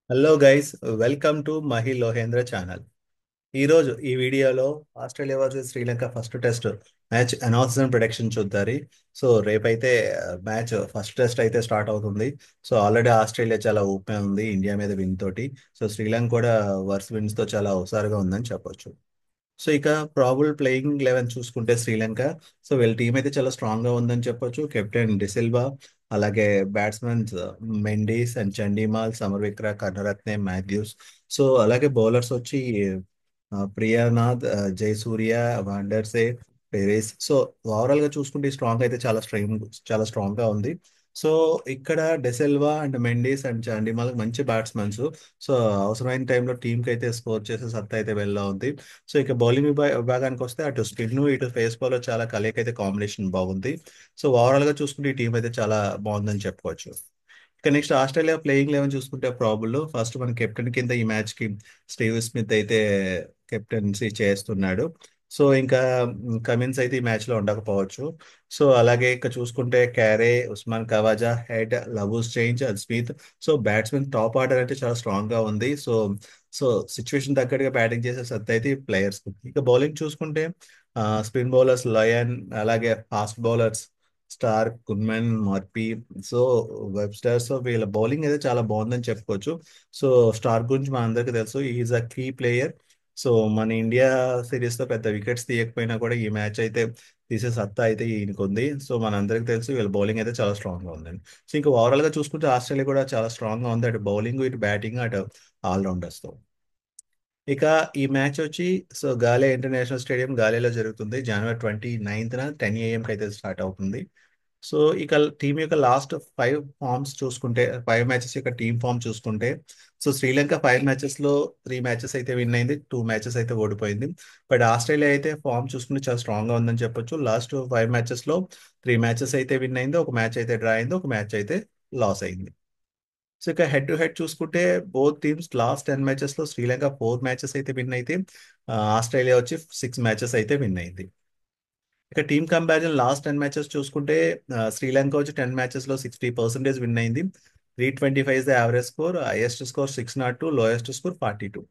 Hello guys, welcome to Mahi Lohendra channel. ఈరోజు ఈ వీడియోలో Australia versus Sri Lanka first test match announcement prediction చూద్దారి. సో రేపైతే మ్యాచ్ ఫస్ట్ టెస్ట్ అయితే స్టార్ట్ అవుతుంది. సో ఆల్రెడీ ఆస్ట్రేలియా చాలా ఊపే ఉంది ఇండియా మీద విన్ తోటి. సో శ్రీలంక కూడా వర్స్ విన్స్ తో చాలా హుషారుగా ఉందని చెప్పొచ్చు. సో ఇక ప్రాబుల్ ప్లేయింగ్ 11 చూసుకుంటే శ్రీలంక, సో వీళ్ళ టీం అయితే చాలా స్ట్రాంగ్ గా ఉందని చెప్పొచ్చు. కెప్టెన్ డిసిల్వా, అలాగే batsmens Mendis and Chandimal, Samarawickrama, Karunaratne, Mathews. So అలాగే బౌలర్స్ వచ్చి ప్రియానాథ్, జయసూర్య, వాండర్సే, పెరేస్. సో ఓవరాల్ గా చూసుకుంటే స్ట్రాంగ్ అయితే చాలా స్ట్రాంగ్ గా ఉంది. సో ఇక్కడ డెసెల్వా అండ్ మెండీస్ అండ్ చాండిమాల్ మంచి బ్యాట్స్మెన్స్. సో అవసరమైన టైంలో టీం కి అయితే స్కోర్ చేసే సత్తా అయితే వెళ్ళా ఉంది. సో ఇక బౌలింగ్ విభాగానికి వస్తే అటు స్పిన్ ఇటు ఫేస్ బౌలర్ చాలా కలయిక అయితే కాంబినేషన్ బాగుంది. సో ఓవరాల్ గా చూసుకుంటే ఈ టీం అయితే చాలా బాగుందని చెప్పుకోవచ్చు. ఇక నెక్స్ట్ ఆస్ట్రేలియా ప్లేయింగ్ 11 చూసుకుంటే ప్రాబుల్ ఫస్ట్ మన కెప్టెన్ కింద ఈ మ్యాచ్ కి స్టీవ్ స్మిత్ అయితే కెప్టెన్సీ చేస్తున్నాడు. సో ఇంకా కమిన్స్ అయితే ఈ మ్యాచ్ లో ఉండకపోవచ్చు. సో అలాగే ఇక చూసుకుంటే Carey, Usman Khawaja, Head, Labuschagne, Smith. So batsmen top order అంటే చాలా స్ట్రాంగ్ గా ఉంది. సో సో సిచ్యువేషన్ తగ్గట్టుగా బ్యాటింగ్ చేసే సత్తా అయితే ప్లేయర్స్. ఇక బౌలింగ్ చూసుకుంటే స్పిన్ బౌలర్స్ లయన్, అలాగే fast bowlers Starc, Kuhnemann, Murphy, so Webster. So వీళ్ళ బౌలింగ్ అయితే చాలా బాగుందని చెప్పుకోవచ్చు. సో స్టార్ గురించి మన అందరికీ తెలుసు, is a key player. So మన ఇండియా సిరీస్ లో పెద్ద వికెట్స్ తీయకపోయినా కూడా ఈ మ్యాచ్ అయితే తీసే సత్తా అయితే ఈయనకు ఉంది. సో మన అందరికీ తెలుసు వీళ్ళ బౌలింగ్ అయితే చాలా స్ట్రాంగ్ గా ఉందండి. సో ఇంకా ఓవరాల్ గా చూసుకుంటే ఆస్ట్రేలియా కూడా చాలా స్ట్రాంగ్ గా ఉంది, అటు బౌలింగ్ ఇటు బ్యాటింగ్ అటు ఆల్రౌండర్స్ తో. ఇక ఈ మ్యాచ్ వచ్చి సో గాలే ఇంటర్నేషనల్ స్టేడియం గాలేలో జరుగుతుంది. జనవరి 29న 10 AM అయితే స్టార్ట్ అవుతుంది. సో ఇక టీం యొక్క లాస్ట్ 5 ఫార్మ్స్ చూసుకుంటే, 5 మ్యాచెస్ యొక్క టీమ్ ఫామ్ చూసుకుంటే, సో శ్రీలంక 5 మ్యాచెస్ లో 3 మ్యాచెస్ అయితే విన్ అయింది, 2 మ్యాచెస్ అయితే ఓడిపోయింది. బట్ ఆస్ట్రేలియా అయితే ఫామ్ చూసుకుంటే చాలా స్ట్రాంగ్ గా ఉందని చెప్పొచ్చు. లాస్ట్ 5 మ్యాచెస్ లో 3 మ్యాచెస్ అయితే విన్ అయింది, ఒక మ్యాచ్ అయితే డ్రా అయింది, ఒక మ్యాచ్ అయితే లాస్ అయింది. సో ఇక హెడ్ టు హెడ్ చూసుకుంటే బోత్ టీమ్స్ లాస్ట్ 10 మ్యాచెస్ లో శ్రీలంక 4 మ్యాచెస్ అయితే విన్ అయితే, ఆస్ట్రేలియా వచ్చి 6 మ్యాచెస్ అయితే విన్ అయింది. ఇక టీమ్ కంపారిజన్ లాస్ట్ 10 మ్యాచెస్ చూసుకుంటే శ్రీలంక వచ్చి 10 మ్యాచెస్ లో 60% విన్ అయింది. 325 the average score, highest score 602, lowest score 42.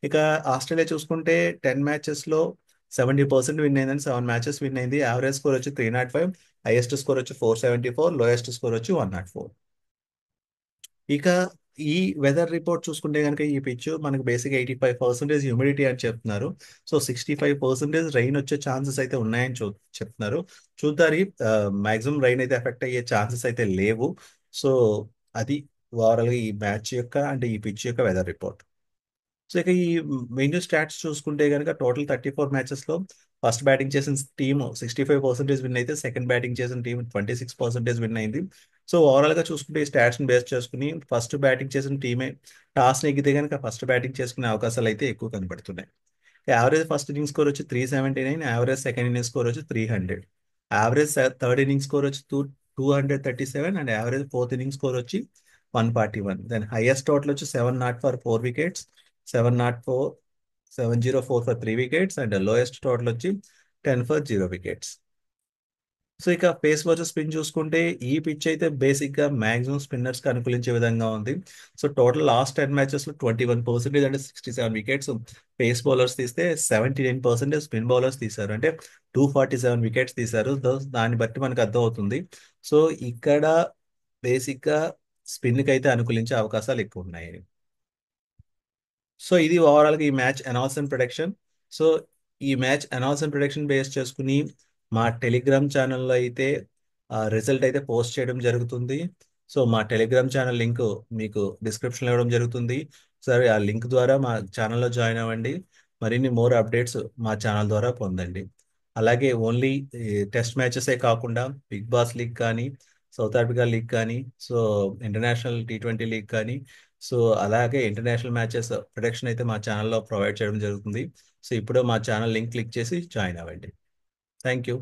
ఇక ఆస్ట్రేలియా చూసుకుంటే 10 మ్యాచెస్ లో 70% విన్ అయిందని, 7 మ్యాచెస్ విన్ అయింది. యావరేజ్ స్కోర్ వచ్చి 305, హైయెస్ట్ స్కోర్ వచ్చి 474, లోయెస్ట్ స్కోర్ వచ్చి 104. ఇక ఈ వెదర్ రిపోర్ట్ చూసుకుంటే కనుక ఈ పిచ్ మనకు బేసిక్ 85% హ్యూమిడిటీ అని చెప్తున్నారు. సో 65% రైన్ వచ్చే ఛాన్సెస్ అయితే ఉన్నాయని చెప్తున్నారు. చూద్దారి, మాక్సిమం రైన్ అయితే ఎఫెక్ట్ అయ్యే ఛాన్సెస్ అయితే లేవు. సో అది ఓవరాల్ గా ఈ మ్యాచ్ యొక్క అంటే ఈ పిచ్ యొక్క వెదర్ రిపోర్ట్. సో ఇక ఈ మెన్యూ స్టాట్స్ చూసుకుంటే కనుక టోటల్ 34 మ్యాచెస్ లో ఫస్ట్ బ్యాటింగ్ చేసిన టీమ్ 65% విన్ అయితే, సెకండ్ బ్యాటింగ్ చేసిన టీం 26% విన్ అయింది. సో ఓవరాల్ గా చూసుకుంటే ఈ స్టాట్స్ ని బేస్ చేసుకుని ఫస్ట్ బ్యాటింగ్ చేసిన టీమే టాస్ నెగ్గితే కనుక ఫస్ట్ బ్యాటింగ్ చేసుకునే అవకాశాలు అయితే ఎక్కువ కనబడుతున్నాయి. యావరేజ్ ఫస్ట్ ఇన్నింగ్ స్కోర్ వచ్చి 379, యావరేజ్ సెకండ్ ఇన్నింగ్ స్కోర్ వచ్చి 300, యావరేజ్ థర్డ్ ఇన్నింగ్ స్కోర్ వచ్చి 237, and average fourth inning score వచ్చి 141. దెన్ హైయెస్ట్ టోటల్ వచ్చి 7 not for 4 wickets, 7 not 4, 704 for 3 wickets, and lowest total వచ్చి 10 ఫర్ 0 వికెట్స్. సో ఇక face versus spin చూసుకుంటే ఈ pitch అయితే basic గా మాక్సిమం స్పిన్నర్స్ కి అనుకూలించే విధంగా ఉంది. సో టోటల్ లాస్ట్ 10 మ్యాచెస్ లో 21% అంటే 67 వికెట్స్ పేస్ బౌలర్స్ తీస్తే, 79% స్పిన్ బౌలర్స్ తీశారు, అంటే 247 వికెట్స్ తీశారు. దాన్ని బట్టి మనకు అర్థం అవుతుంది. సో ఇక్కడ బేసిక్ గా స్పిన్ కి అయితే అనుకూలించే అవకాశాలు ఎక్కువ ఉన్నాయి. సో ఇది ఓవరాల్ గా ఈ match announce and production. So ఈ match announce and production base చేసుకుని మా టెలిగ్రామ్ ఛానల్లో అయితే రిజల్ట్ అయితే పోస్ట్ చేయడం జరుగుతుంది. సో మా టెలిగ్రామ్ ఛానల్ లింక్ మీకు డిస్క్రిప్షన్లో ఇవ్వడం జరుగుతుంది. సరే, ఆ లింక్ ద్వారా మా ఛానల్లో జాయిన్ అవ్వండి. మరిన్ని మోర్ అప్డేట్స్ మా ఛానల్ ద్వారా పొందండి. అలాగే ఓన్లీ టెస్ట్ మ్యాచెసే కాకుండా బిగ్ బాస్ లీగ్ కానీ, సౌత్ ఆఫ్రికా లీగ్ కానీ, సో ఇంటర్నేషనల్ T20 లీగ్ కానీ, సో అలాగే ఇంటర్నేషనల్ మ్యాచెస్ ప్రొడక్షన్ అయితే మా ఛానల్లో ప్రొవైడ్ చేయడం జరుగుతుంది. సో ఇప్పుడు మా ఛానల్ లింక్ క్లిక్ చేసి జాయిన్ అవ్వండి. Thank you.